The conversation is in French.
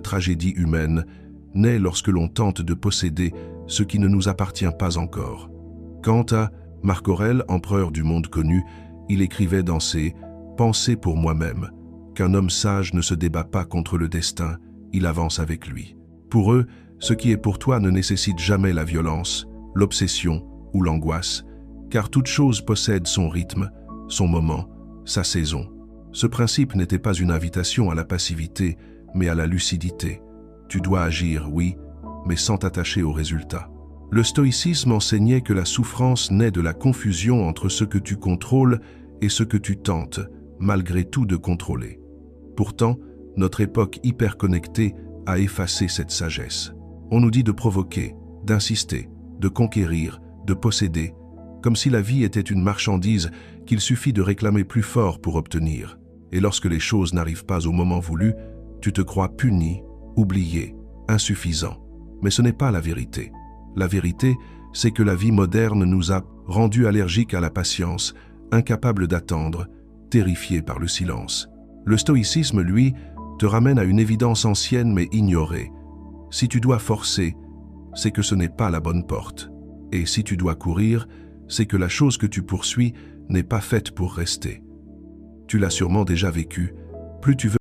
tragédie humaine naît lorsque l'on tente de posséder ce qui ne nous appartient pas encore. Quant à Marc Aurèle, empereur du monde connu, il écrivait dans ses « Pensées pour moi-même » qu'un homme sage ne se débat pas contre le destin, il avance avec lui. Pour eux, ce qui est pour toi ne nécessite jamais la violence, l'obsession ou l'angoisse, car toute chose possède son rythme, son moment, sa saison. Ce principe n'était pas une invitation à la passivité, mais à la lucidité. Tu dois agir, oui, mais sans t'attacher aux résultats. Le stoïcisme enseignait que la souffrance naît de la confusion entre ce que tu contrôles et ce que tu tentes, malgré tout, de contrôler. Pourtant, notre époque hyperconnectée a effacé cette sagesse. On nous dit de provoquer, d'insister, de conquérir, de posséder, comme si la vie était une marchandise qu'il suffit de réclamer plus fort pour obtenir. Et lorsque les choses n'arrivent pas au moment voulu, tu te crois puni, oublié, insuffisant. Mais ce n'est pas la vérité. La vérité, c'est que la vie moderne nous a rendus allergiques à la patience, incapables d'attendre, terrifiés par le silence. Le stoïcisme, lui, te ramène à une évidence ancienne mais ignorée. Si tu dois forcer, c'est que ce n'est pas la bonne porte. Et si tu dois courir, c'est que la chose que tu poursuis n'est pas faite pour rester. Tu l'as sûrement déjà vécu, plus tu veux